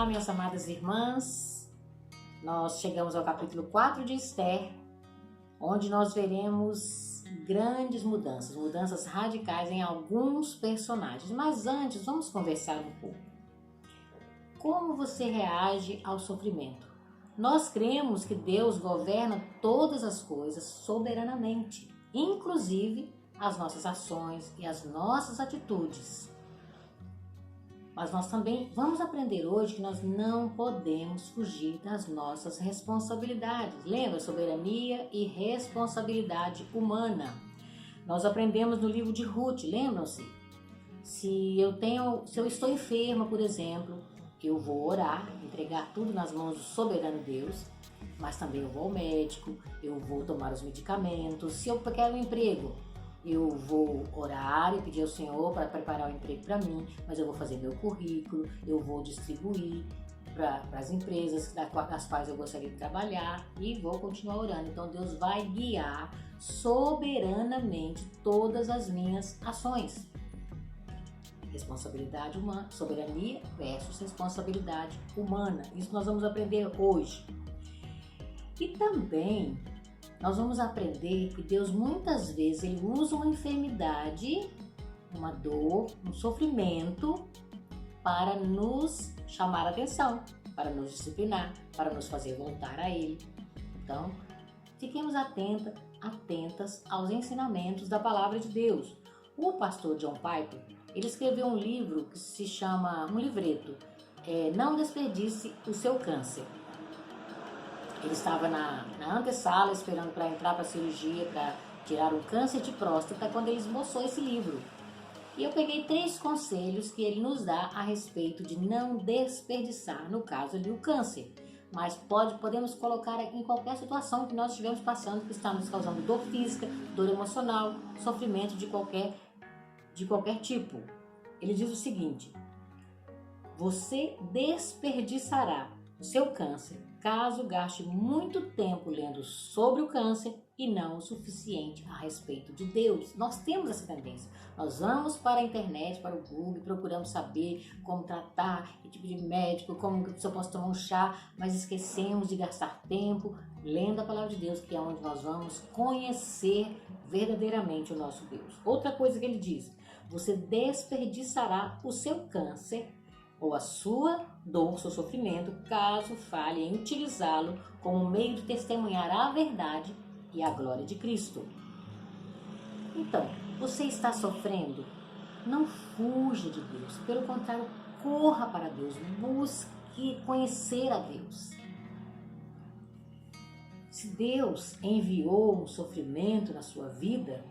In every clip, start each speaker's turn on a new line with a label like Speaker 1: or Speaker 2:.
Speaker 1: minhas amadas irmãs. Nós chegamos ao capítulo 4 de Esther, onde nós veremos grandes mudanças radicais em alguns personagens. Mas antes, vamos conversar um pouco. Como você reage ao sofrimento? Nós cremos que Deus governa todas as coisas soberanamente, inclusive as nossas ações e as nossas atitudes. Mas nós também vamos aprender hoje que nós não podemos fugir das nossas responsabilidades. Lembra? Soberania e responsabilidade humana. Nós aprendemos no livro de Ruth, lembram-se? Se eu estou enferma, por exemplo, eu vou orar, entregar tudo nas mãos do soberano Deus, mas também eu vou ao médico, eu vou tomar os medicamentos. Se eu quero um emprego, eu vou orar e pedir ao Senhor para preparar o emprego para mim, mas eu vou fazer meu currículo, eu vou distribuir para as empresas das quais eu gostaria de trabalhar e vou continuar orando. Então Deus vai guiar soberanamente todas as minhas ações. Responsabilidade humana, soberania versus responsabilidade humana. Isso nós vamos aprender hoje. E também nós vamos aprender que Deus muitas vezes ele usa uma enfermidade, uma dor, um sofrimento para nos chamar a atenção, para nos disciplinar, para nos fazer voltar a Ele. Então, fiquemos atentas aos ensinamentos da palavra de Deus. O pastor John Piper, ele escreveu um livro que se chama, um livreto, Não Desperdice o Seu Câncer. Ele estava na antessala esperando para entrar para a cirurgia, para tirar um câncer de próstata, quando ele esboçou esse livro. E eu peguei 3 conselhos que ele nos dá a respeito de não desperdiçar, no caso ali, o câncer. Mas podemos colocar em qualquer situação que nós estivermos passando, que está nos causando dor física, dor emocional, sofrimento de qualquer tipo. Ele diz o seguinte: você desperdiçará o seu câncer caso gaste muito tempo lendo sobre o câncer e não o suficiente a respeito de Deus. Nós temos essa tendência. Nós vamos para a internet, para o Google, procuramos saber como tratar, que tipo de médico, se eu posso tomar um chá, mas esquecemos de gastar tempo lendo a palavra de Deus, que é onde nós vamos conhecer verdadeiramente o nosso Deus. Outra coisa que ele diz: você desperdiçará o seu câncer ou a sua dor, seu sofrimento, caso falhe em utilizá-lo como meio de testemunhar a verdade e a glória de Cristo. Então, você está sofrendo? Não fuja de Deus, pelo contrário, corra para Deus, busque conhecer a Deus. Se Deus enviou um sofrimento na sua vida,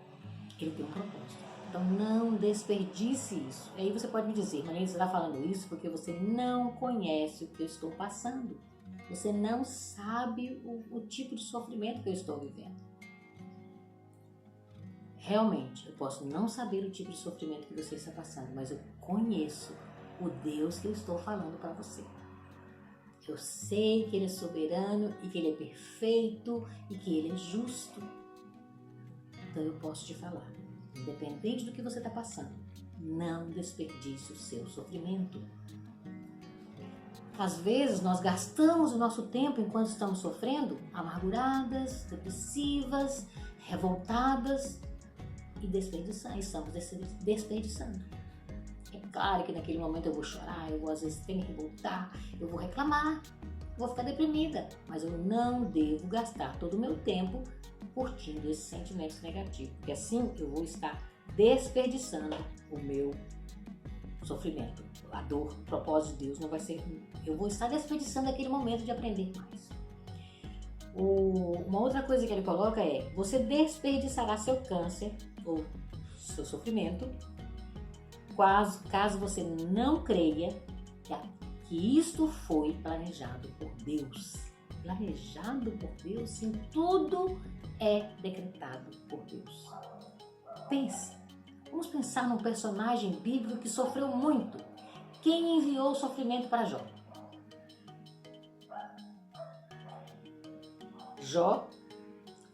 Speaker 1: Ele tem um propósito. Então não desperdice isso. E aí você pode me dizer: Marlene, você está falando isso porque você não conhece o que eu estou passando. Você não sabe o tipo de sofrimento que eu estou vivendo. Realmente, eu posso não saber o tipo de sofrimento que você está passando, mas eu conheço o Deus que eu estou falando para você. Eu sei que Ele é soberano e que Ele é perfeito e que Ele é justo. Então eu posso te falar: independente do que você está passando, não desperdice o seu sofrimento. Às vezes nós gastamos o nosso tempo enquanto estamos sofrendo, amarguradas, depressivas, revoltadas e estamos desperdiçando. É claro que naquele momento eu vou chorar, eu vou às vezes me revoltar, eu vou reclamar, vou ficar deprimida, mas eu não devo gastar todo o meu tempo curtindo esses sentimentos negativos, porque assim eu vou estar desperdiçando o meu sofrimento, a dor. O propósito de Deus não vai ser, eu vou estar desperdiçando aquele momento de aprender mais. Uma outra coisa que ele coloca é: você desperdiçará seu câncer ou seu sofrimento caso você não creia que isto foi planejado por Deus. Planejado por Deus, sim, tudo é decretado por Deus. Pense, vamos pensar num personagem bíblico que sofreu muito. Quem enviou o sofrimento para Jó? Jó,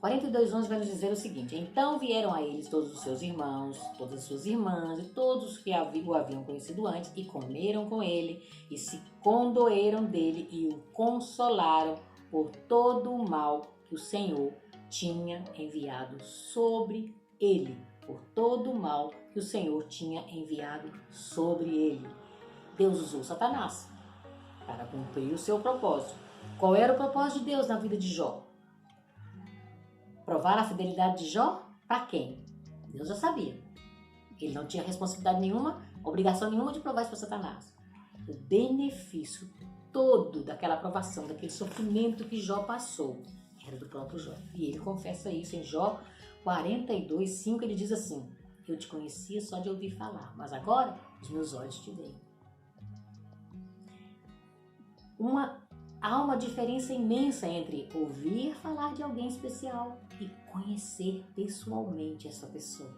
Speaker 1: 42:11 vai nos dizer o seguinte: então vieram a eles todos os seus irmãos, todas as suas irmãs e todos os que o haviam conhecido antes, e comeram com ele, e se condoeram dele, e o consolaram por todo o mal que o Senhor tinha enviado sobre ele. Por todo o mal que o Senhor tinha enviado sobre ele. Deus usou Satanás para cumprir o seu propósito. Qual era o propósito de Deus na vida de Jó? Provar a fidelidade de Jó? Para quem? Deus já sabia. Ele não tinha responsabilidade nenhuma, obrigação nenhuma de provar isso para Satanás. O benefício todo daquela aprovação, daquele sofrimento que Jó passou, era do próprio Jó. E ele confessa isso em Jó 42:5, ele diz assim: eu te conhecia só de ouvir falar, mas agora os meus olhos te veem. Há uma diferença imensa entre ouvir falar de alguém especial e conhecer pessoalmente essa pessoa.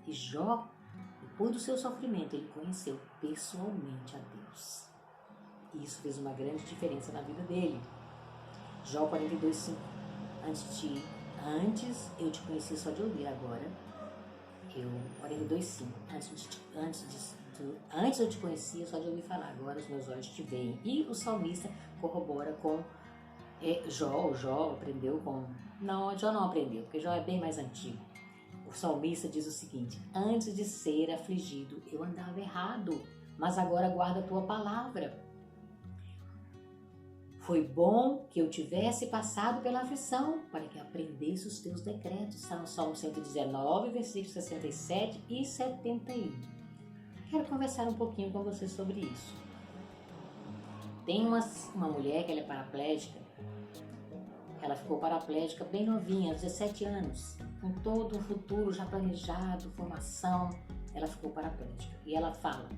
Speaker 1: E Jó, depois do seu sofrimento, ele conheceu pessoalmente a Deus. E isso fez uma grande diferença na vida dele. Jó 42:5. Antes eu te conheci só de ouvir, agora 42:5. Antes eu te conhecia só de ouvir falar, agora os meus olhos te veem. E o salmista corrobora com Jó. Jó aprendeu com... Não, Jó não aprendeu, porque Jó é bem mais antigo. O salmista diz o seguinte: antes de ser afligido eu andava errado, mas agora guardo a tua palavra. Foi bom que eu tivesse passado pela aflição, para que aprendesse os teus decretos. Está no Salmo 119, versículos 67 e 71. Quero conversar um pouquinho com você sobre isso. Tem uma mulher que ela é paraplégica. Ela ficou paraplégica bem novinha, aos 17 anos. Com todo um futuro já planejado, formação, ela ficou paraplégica. E ela fala...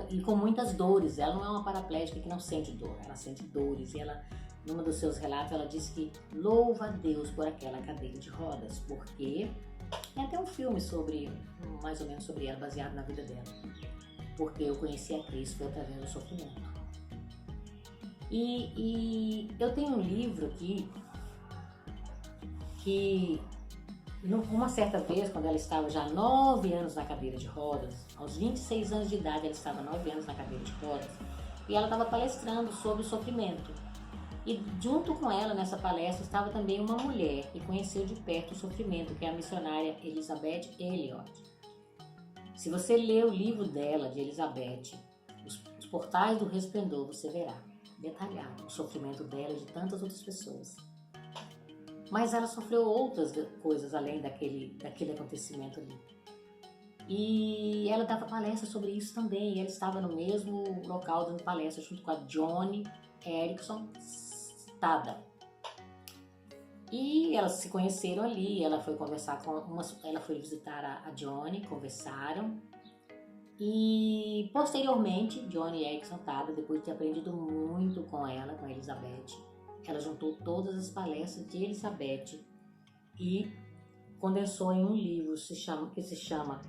Speaker 1: E com muitas dores. Ela não é uma paraplégica que não sente dor, ela sente dores. E ela, num dos seus relatos, ela diz que louva a Deus por aquela cadeira de rodas, porque tem até um filme mais ou menos sobre ela, baseado na vida dela. Porque eu conheci a Cristo através do sofrimento. E eu tenho um livro aqui que... Uma certa vez, quando ela estava já 9 anos na cadeira de rodas, aos 26 anos de idade, ela estava 9 anos na cadeira de rodas, e ela estava palestrando sobre o sofrimento. E junto com ela, nessa palestra, estava também uma mulher que conheceu de perto o sofrimento, que é a missionária Elizabeth Elliot. Se você ler o livro dela, de Elizabeth, Os Portais do Resplendor, você verá detalhado o sofrimento dela e de tantas outras pessoas. Mas ela sofreu outras coisas além daquele acontecimento ali. E ela dava palestra sobre isso também. E ela estava no mesmo local dando palestra junto com a Joni Eareckson Tada. E elas se conheceram ali. Ela foi conversar ela foi visitar a Joni, conversaram. E posteriormente, Joni Eareckson Tada, depois de ter aprendido muito com ela, com a Elizabeth, ela juntou todas as palestras de Elizabeth e condensou em um livro que se chama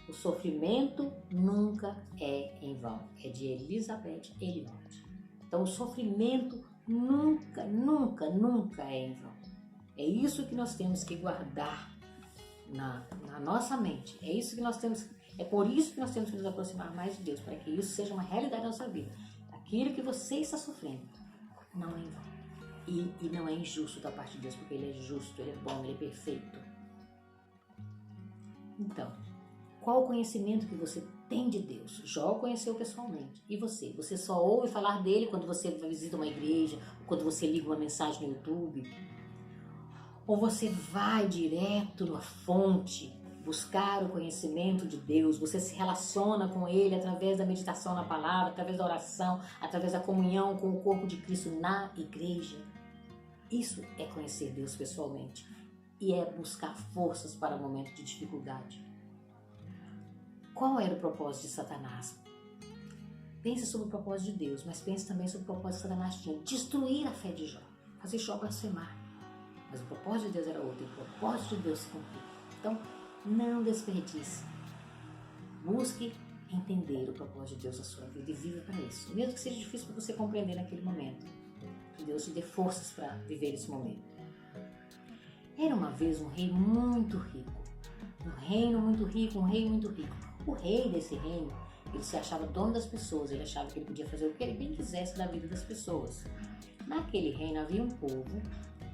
Speaker 1: O Sofrimento Nunca é em Vão. É de Elizabeth Elliot. Então, o sofrimento nunca é em vão. É isso que nós temos que guardar na nossa mente. É por isso que nós temos que nos aproximar mais de Deus, para que isso seja uma realidade na nossa vida. Aquilo que você está sofrendo não é em vão. E não é injusto da parte de Deus, porque Ele é justo, Ele é bom, Ele é perfeito. Então, qual o conhecimento que você tem de Deus? Jó conheceu pessoalmente. E você? Você só ouve falar dele quando você visita uma igreja, quando você liga uma mensagem no YouTube? Ou você vai direto na fonte buscar o conhecimento de Deus? Você se relaciona com Ele através da meditação na palavra, através da oração, através da comunhão com o corpo de Cristo na igreja? Isso é conhecer Deus pessoalmente. E é buscar forças para o momento de dificuldade. Qual era o propósito de Satanás? Pense sobre o propósito de Deus, mas pense também sobre o propósito que Satanás tinha: destruir a fé de Jó, fazer Jó blasfemar. Mas o propósito de Deus era outro, e o propósito de Deus se cumpriu. Então, não desperdice. Busque entender o propósito de Deus na sua vida e viva para isso. Mesmo que seja difícil para você compreender naquele momento. Que Deus te dê forças para viver esse momento. Era uma vez um rei muito rico, um reino muito rico, um rei muito rico. O rei desse reino, ele se achava dono das pessoas, ele achava que ele podia fazer o que ele bem quisesse da vida das pessoas. Naquele reino havia um povo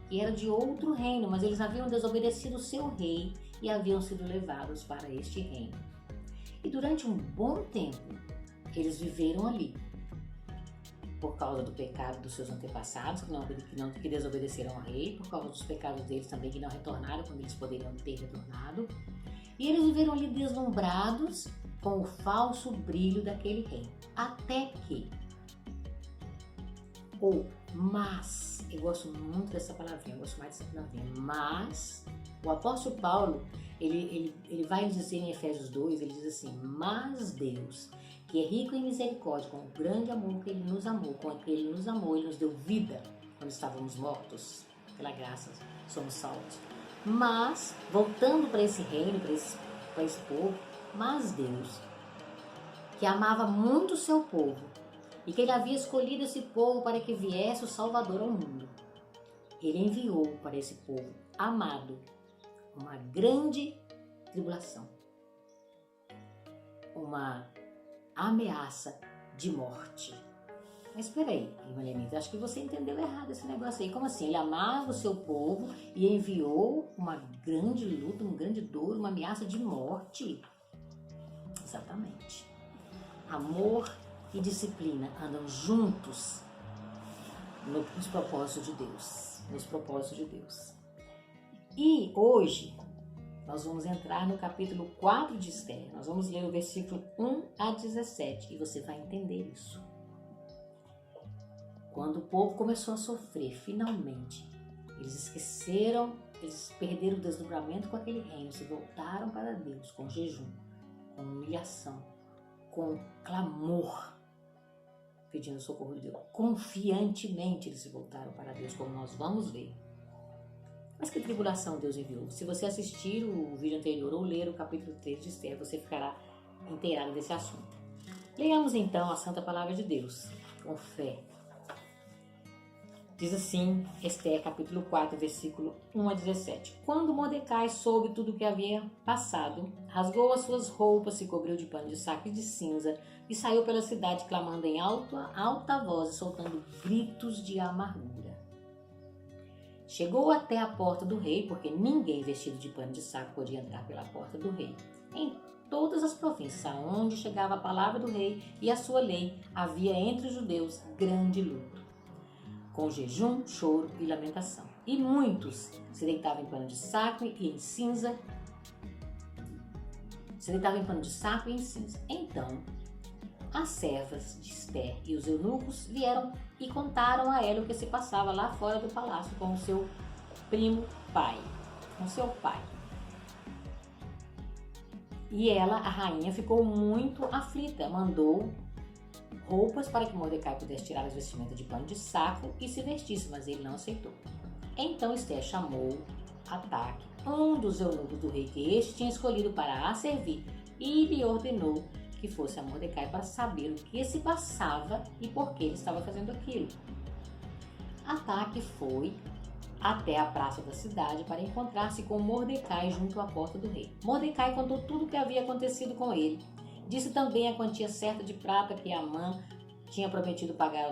Speaker 1: que era de outro reino, mas eles haviam desobedecido o seu rei e haviam sido levados para este reino. E durante um bom tempo, eles viveram ali, por causa do pecado dos seus antepassados, que desobedeceram ao rei, por causa dos pecados deles também, que não retornaram quando eles poderiam ter retornado. E eles viveram ali deslumbrados com o falso brilho daquele reino. Até que, eu gosto muito dessa palavrinha, eu gosto mais dessa palavrinha, mas o apóstolo Paulo, ele vai dizer em Efésios 2, ele diz assim: mas Deus, que é rico em misericórdia, com o grande amor que ele nos amou, com que ele nos deu vida quando estávamos mortos, pela graça somos salvos. Mas, voltando para esse reino, para esse povo, mas Deus, que amava muito o seu povo, e que ele havia escolhido esse povo para que viesse o Salvador ao mundo, ele enviou para esse povo amado uma grande tribulação, uma ameaça de morte. Mas espera aí, irmã Lenita, acho que você entendeu errado esse negócio aí. Como assim? Ele amava o seu povo e enviou uma grande luta, um grande dor, uma ameaça de morte? Exatamente. Amor e disciplina andam juntos nos propósitos de Deus. Nos propósitos de Deus. E hoje nós vamos entrar no capítulo 4 de Esther. Nós vamos ler o versículo 1 a 17 e você vai entender isso. Quando o povo começou a sofrer, finalmente, eles perderam o desdobramento com aquele reino, se voltaram para Deus com jejum, com humilhação, com clamor, pedindo socorro de Deus. Confiantemente eles se voltaram para Deus, como nós vamos ver. Mas que tribulação Deus enviou? Se você assistir o vídeo anterior ou ler o capítulo 3 de Esther, você ficará inteirado desse assunto. Leiamos então a Santa Palavra de Deus, com fé. Diz assim, Esther, capítulo 4, versículo 1 a 17. Quando Mordecai soube tudo o que havia passado, rasgou as suas roupas, se cobriu de pano de saco e de cinza e saiu pela cidade clamando em alta voz e soltando gritos de amargura. Chegou até a porta do rei, porque ninguém vestido de pano de saco podia entrar pela porta do rei. Em todas as províncias aonde chegava a palavra do rei e a sua lei, havia entre os judeus grande luto, com jejum, choro e lamentação. E muitos se deitavam em pano de saco e em cinza. Então, as servas de Esther e os eunucos vieram e contaram a ela o que se passava lá fora do palácio com o seu seu pai. E ela, a rainha, ficou muito aflita, mandou roupas para que Mordecai pudesse tirar as vestimentas de pano de saco e se vestisse, mas ele não aceitou. Então Esther chamou Ataque, um dos eunucos do rei que este tinha escolhido para a servir, e lhe ordenou que fosse a Mordecai para saber o que se passava e por que ele estava fazendo aquilo. Ataque foi até a praça da cidade para encontrar-se com Mordecai junto à porta do rei. Mordecai contou tudo o que havia acontecido com ele. Disse também a quantia certa de prata que Amã tinha prometido pagar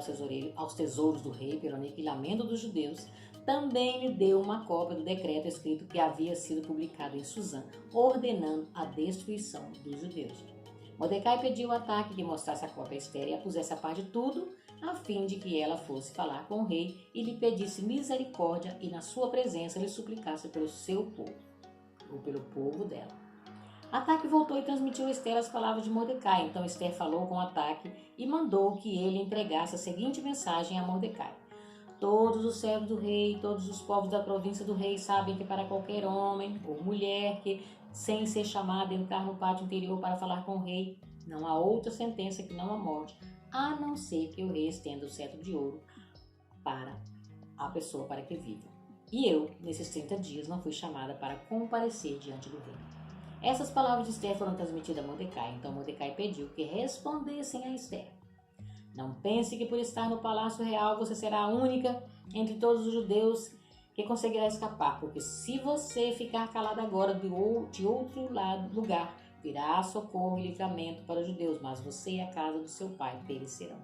Speaker 1: aos tesouros do rei pelo aniquilamento dos judeus. Também lhe deu uma cópia do decreto escrito que havia sido publicado em Suzã, ordenando a destruição dos judeus. Mordecai pediu a Ataque que mostrasse a cópia a Esther e a pusesse a par de tudo, a fim de que ela fosse falar com o rei e lhe pedisse misericórdia e na sua presença lhe suplicasse pelo seu povo, ou pelo povo dela. Ataque voltou e transmitiu a Esther as palavras de Mordecai. Então Esther falou com Ataque e mandou que ele entregasse a seguinte mensagem a Mordecai. Todos os servos do rei, todos os povos da província do rei sabem que para qualquer homem ou mulher que, sem ser chamado, entrar no pátio interior para falar com o rei, não há outra sentença que não a morte, a não ser que o rei estenda o cetro de ouro para a pessoa para que viva. E eu, nesses 30 dias, não fui chamada para comparecer diante do rei. Essas palavras de Esther foram transmitidas a Mordecai. Então Mordecai pediu que respondessem a Esther. Não pense que por estar no palácio real você será a única entre todos os judeus que conseguirá escapar, porque se você ficar calado agora de outro lugar, virá socorro e livramento para os judeus, mas você e a casa do seu pai perecerão.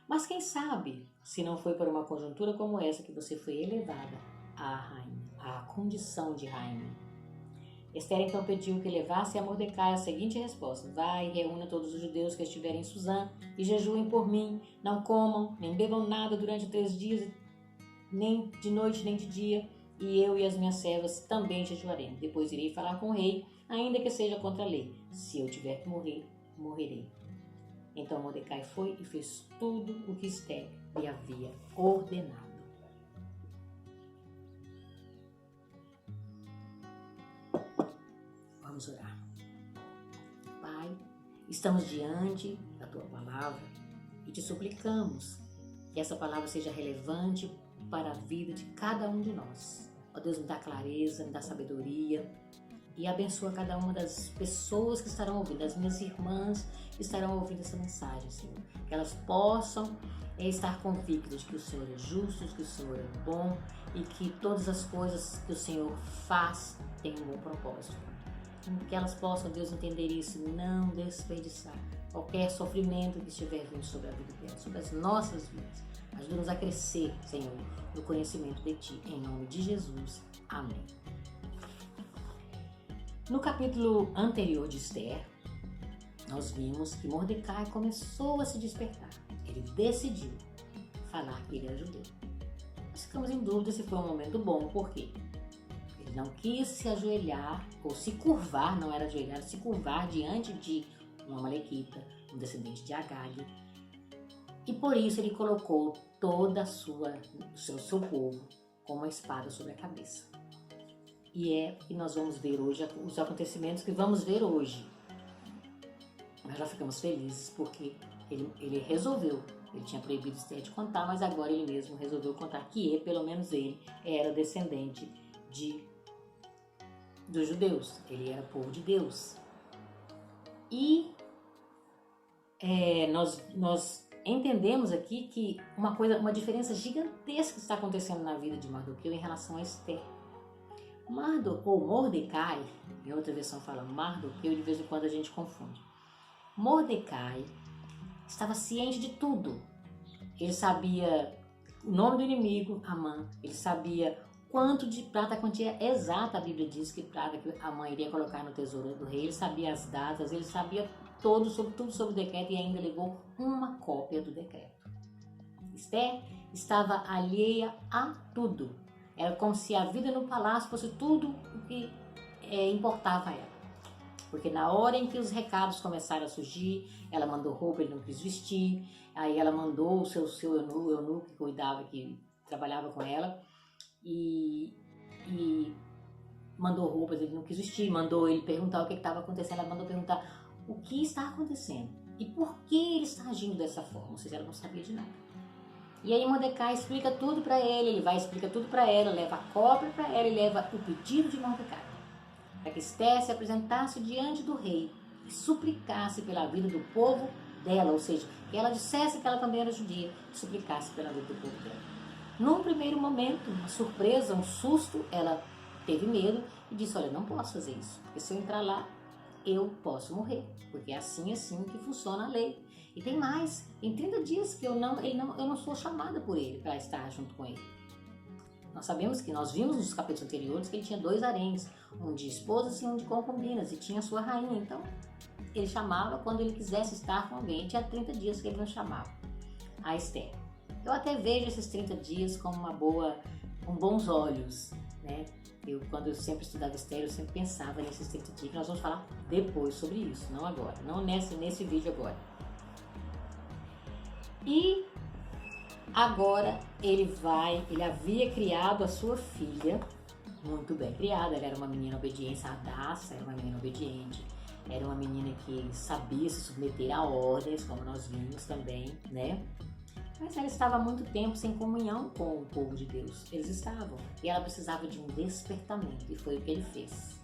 Speaker 1: Mas quem sabe, se não foi por uma conjuntura como essa que você foi elevada à rainha, à condição de rainha. Esther então pediu que levasse a Mordecai a seguinte resposta: vai e reúna todos os judeus que estiverem em Suzã e jejuem por mim, não comam, nem bebam nada durante 3 dias, nem de noite nem de dia, e eu e as minhas servas também jejuaremos. Depois irei falar com o rei, ainda que seja contra a lei. Se eu tiver que morrer, morrerei. Então Mordecai foi e fez tudo o que Esther lhe havia ordenado. Vamos orar. Pai, estamos diante da Tua palavra e te suplicamos que essa palavra seja relevante para a vida de cada um de nós. Ó Deus, me dá clareza, me dá sabedoria e abençoa cada uma das pessoas que estarão ouvindo, das minhas irmãs que estarão ouvindo essa mensagem, Senhor. Que elas possam estar convictas de que o Senhor é justo, de que o Senhor é bom e que todas as coisas que o Senhor faz têm um bom propósito. Que elas possam, Deus, entender isso e não desperdiçar qualquer sofrimento que estiver vindo sobre a vida delas, sobre as nossas vidas. Ajuda-nos a crescer, Senhor, no conhecimento de Ti. Em nome de Jesus. Amém. No capítulo anterior de Esther, nós vimos que Mordecai começou a se despertar. Ele decidiu falar que ele era judeu. Nós ficamos em dúvida se foi um momento bom, por quê? Ele não quis se ajoelhar, ou se curvar, não era ajoelhar, se curvar diante de uma amalequita, um descendente de Agag. E por isso ele colocou toda o seu povo com uma espada sobre a cabeça. E nós vamos ver hoje os acontecimentos que vamos ver hoje. Nós já ficamos felizes porque ele resolveu. Ele tinha proibido Esther de contar, mas agora ele mesmo resolveu contar que pelo menos ele era descendente dos judeus. Ele era povo de Deus. E nós entendemos aqui que uma diferença gigantesca está acontecendo na vida de Mardoqueu em relação a Esther. Mordecai, em outra versão fala Mardoqueu, de vez em quando a gente confunde. Mordecai estava ciente de tudo. Ele sabia o nome do inimigo, Amã. Ele sabia quanto de prata, a quantia exata, a Bíblia diz que prata que Amã iria colocar no tesouro do rei. Ele sabia as datas, ele sabia tudo sobre o decreto e ainda levou uma cópia do decreto. Esther estava alheia a tudo. Era como se a vida no palácio fosse tudo o que importava a ela. Porque na hora em que os recados começaram a surgir, ela mandou roupa, ele não quis vestir. Aí ela mandou o seu eunuco que cuidava, que trabalhava com ela. E mandou roupas, ele não quis vestir. Mandou ele perguntar o que estava acontecendo. Ela mandou perguntar o que está acontecendo. E por que ele está agindo dessa forma. Ou seja, ela não sabia de nada. E aí Mordecai explica tudo para ele explica tudo para ela, leva a cópia para ela e leva o pedido de Mordecai, para que Esther se apresentasse diante do rei e suplicasse pela vida do povo dela, ou seja, que ela dissesse que ela também era judia, e suplicasse pela vida do povo dela. Num primeiro momento, uma surpresa, um susto, ela teve medo e disse, olha, não posso fazer isso, porque se eu entrar lá, eu posso morrer, porque é assim que funciona a lei. E tem mais, em 30 dias que eu não sou chamada por ele para estar junto com ele. Nós vimos nos capítulos anteriores que ele tinha 2 haréns, um de esposas e um de concubinas, e tinha a sua rainha. Então, ele chamava quando ele quisesse estar com alguém. E tinha 30 dias que ele não chamava a Esther. Eu até vejo esses 30 dias com com bons olhos, né? Quando eu sempre estudava Esther, eu sempre pensava nesses 30 dias, que nós vamos falar depois sobre isso, não agora, não nesse vídeo agora. E agora ele havia criado a sua filha, muito bem criada, ela era uma menina obediente, Hadassa era uma menina obediente, era uma menina que sabia se submeter a ordens, como nós vimos também, né? Mas ela estava há muito tempo sem comunhão com o povo de Deus, eles estavam, e ela precisava de um despertamento, e foi o que ele fez.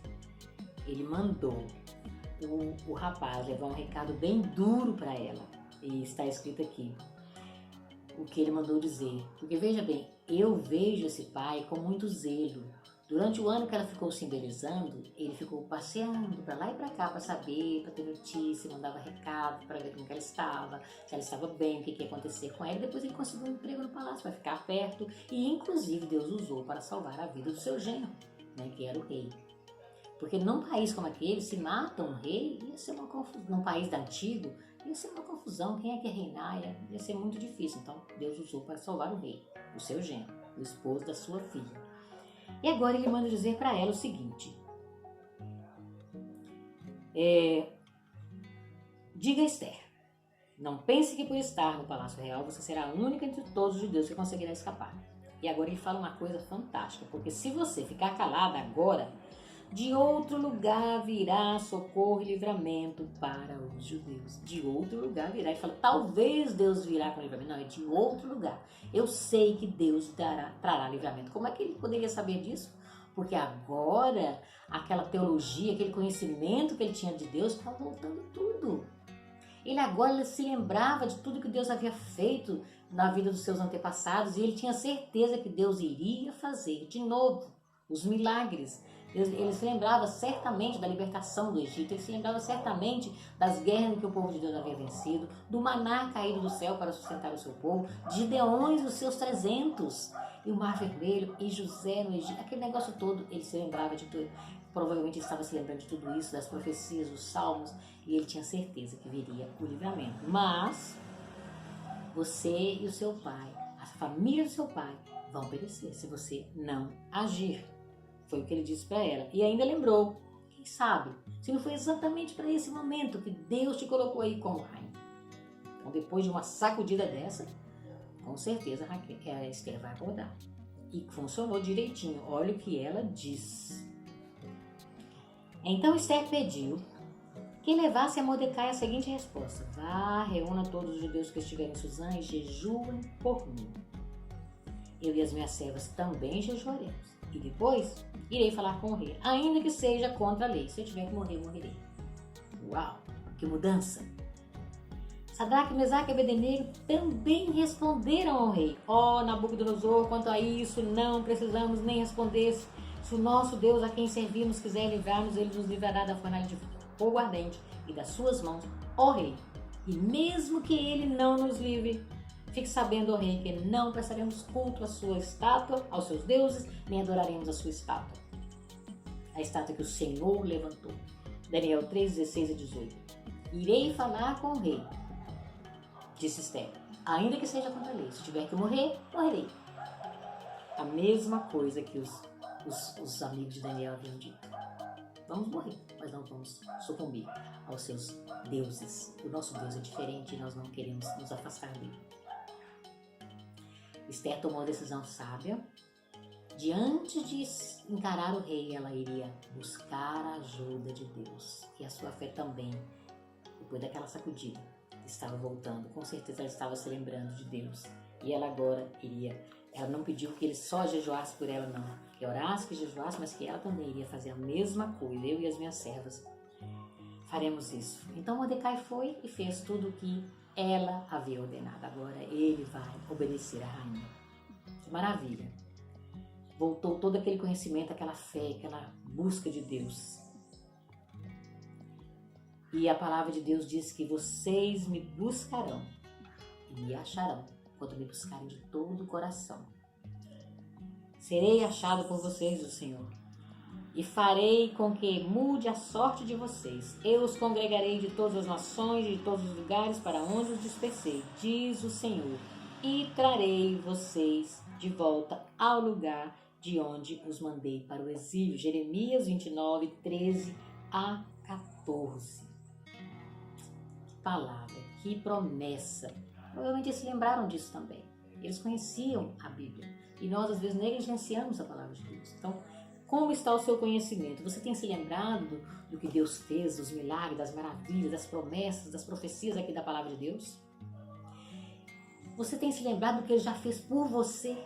Speaker 1: Ele mandou o rapaz levar um recado bem duro para ela, e está escrito aqui, o que ele mandou dizer. Porque veja bem, eu vejo esse pai com muito zelo. Durante o ano que ela ficou se embelezando, ele ficou passeando para lá e para cá para saber, para ter notícia, mandava recado para ver como que ela estava, se ela estava bem, o que ia acontecer com ela. Depois ele conseguiu um emprego no palácio para ficar perto e inclusive Deus usou para salvar a vida do seu genro, né, que era o rei. Porque num país como aquele, se mata um rei, ia ser uma confusão. Num país antigo, ia ser uma confusão. Quem é que ia reinar? Ia ser muito difícil. Então Deus usou para salvar o rei, o seu genro, o esposo da sua filha. E agora ele manda dizer para ela o seguinte: diga a Esther, não pense que por estar no Palácio Real você será a única entre todos os judeus que conseguirá escapar. E agora ele fala uma coisa fantástica, porque se você ficar calada agora, de outro lugar virá socorro e livramento para os judeus. De outro lugar virá. E fala, talvez Deus virá com livramento. Não, é de outro lugar. Eu sei que Deus trará livramento. Como é que ele poderia saber disso? Porque agora, aquela teologia, aquele conhecimento que ele tinha de Deus, estava voltando tudo. Ele agora se lembrava de tudo que Deus havia feito na vida dos seus antepassados. E ele tinha certeza que Deus iria fazer de novo os milagres. Ele se lembrava certamente da libertação do Egito, ele se lembrava certamente das guerras que o povo de Deus havia vencido, do maná caído do céu para sustentar o seu povo, de Gideões os seus 300, e o Mar Vermelho, e José no Egito, aquele negócio todo, ele se lembrava de tudo. Provavelmente ele estava se lembrando de tudo isso, das profecias, dos salmos, e ele tinha certeza que viria o livramento. Mas você e o seu pai, a família do seu pai, vão perecer se você não agir. Foi o que ele disse para ela. E ainda lembrou, quem sabe, se não foi exatamente para esse momento que Deus te colocou aí como rainha. Então, depois de uma sacudida dessa, com certeza a Esther vai acordar. E funcionou direitinho. Olha o que ela diz. Então Esther pediu que levasse a Mordecai a seguinte resposta: vá, reúna todos os judeus que estiverem em Suzã e jejuem por mim. Eu e as minhas servas também jejuaremos. E depois irei falar com o rei, ainda que seja contra a lei. Se eu tiver que morrer, eu morrerei. Uau, que mudança! Sadraque, Mesaque e Abednego também responderam ao rei: Nabucodonosor, quanto a isso, não precisamos nem responder. Se o nosso Deus a quem servimos quiser livrar-nos, ele nos livrará da fornalha de fogo ardente e das suas mãos, ó rei. E mesmo que ele não nos livre, fique sabendo, ó rei, que não prestaremos culto à sua estátua, aos seus deuses, nem adoraremos a sua estátua. A estátua que o Senhor levantou. Daniel 3, 16 e 18. Irei falar com o rei, disse Esther, ainda que seja contra a lei. Se tiver que morrer, morrerei. A mesma coisa que os amigos de Daniel haviam dito. Vamos morrer, mas não vamos sucumbir aos seus deuses. O nosso Deus é diferente e nós não queremos nos afastar dele. Esther tomou a decisão sábia. Diante de encarar o rei, ela iria buscar a ajuda de Deus. E a sua fé também, depois daquela sacudida, estava voltando. Com certeza ela estava se lembrando de Deus. E ela agora ela não pediu que ele só jejuasse por ela, não. Que orasse, que jejuasse, mas que ela também iria fazer a mesma coisa. Eu e as minhas servas faremos isso. Então Mordecai foi e fez tudo o que ela havia ordenado. Agora ele vai obedecer à rainha. Que maravilha! Voltou todo aquele conhecimento, aquela fé, aquela busca de Deus. E a palavra de Deus diz que vocês me buscarão e me acharão quando me buscarem de todo o coração. Serei achado por vocês, o Senhor, e farei com que mude a sorte de vocês. Eu os congregarei de todas as nações e de todos os lugares para onde os dispersei, diz o Senhor, e trarei vocês de volta ao lugar de onde os mandei para o exílio. Jeremias 29, 13 a 14. Que palavra, que promessa. Provavelmente eles se lembraram disso também. Eles conheciam a Bíblia. E nós, às vezes, negligenciamos a palavra de Deus. Então, como está o seu conhecimento? Você tem se lembrado do que Deus fez, dos milagres, das maravilhas, das promessas, das profecias aqui da palavra de Deus? Você tem se lembrado do que Ele já fez por você?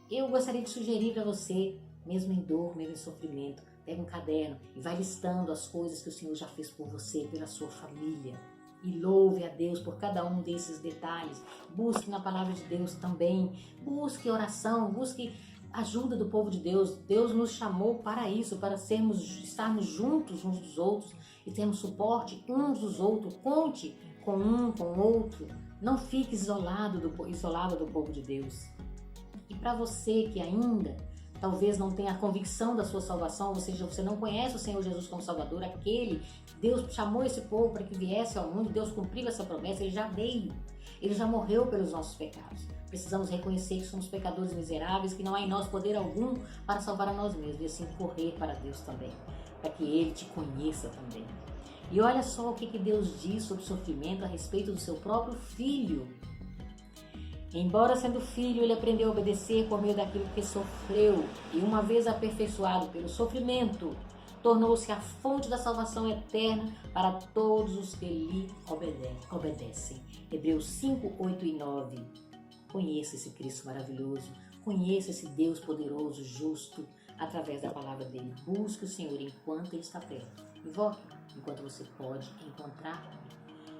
Speaker 1: Eu gostaria de sugerir para você, mesmo em dor, mesmo em sofrimento, pega um caderno e vai listando as coisas que o Senhor já fez por você, pela sua família. e louve a Deus por cada um desses detalhes. Busque na palavra de Deus também. Busque oração, busque ajuda do povo de Deus. Deus nos chamou para isso, para estarmos juntos uns dos outros e termos suporte uns dos outros. Conte com um, com o outro. Não fique isolado do povo de Deus. E para você que ainda talvez não tenha a convicção da sua salvação, ou seja, você não conhece o Senhor Jesus como Salvador, Deus chamou esse povo para que viesse ao mundo, Deus cumpriu essa promessa, Ele já veio, Ele já morreu pelos nossos pecados. Precisamos reconhecer que somos pecadores miseráveis, que não há em nós poder algum para salvar a nós mesmos, e assim correr para Deus também, para que Ele te conheça também. E olha só o que Deus diz sobre o sofrimento a respeito do seu próprio Filho. Embora sendo filho, ele aprendeu a obedecer por meio daquilo que sofreu, e uma vez aperfeiçoado pelo sofrimento, tornou-se a fonte da salvação eterna para todos os que lhe obedecem. Hebreus 5, 8 e 9. Conheça esse Cristo maravilhoso, conheça esse Deus poderoso, justo, através da palavra dele. Busque o Senhor enquanto ele está perto. Invoque enquanto você pode encontrar.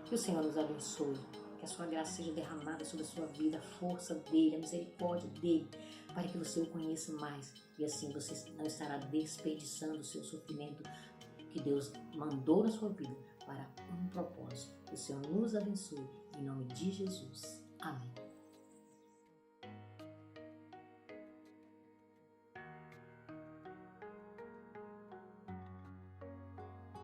Speaker 1: Que o Senhor nos abençoe. Que a sua graça seja derramada sobre a sua vida, a força dele, a misericórdia dele, para que você o conheça mais. E assim você não estará desperdiçando o seu sofrimento que Deus mandou na sua vida para um propósito. Que o Senhor nos abençoe. Em nome de Jesus. Amém.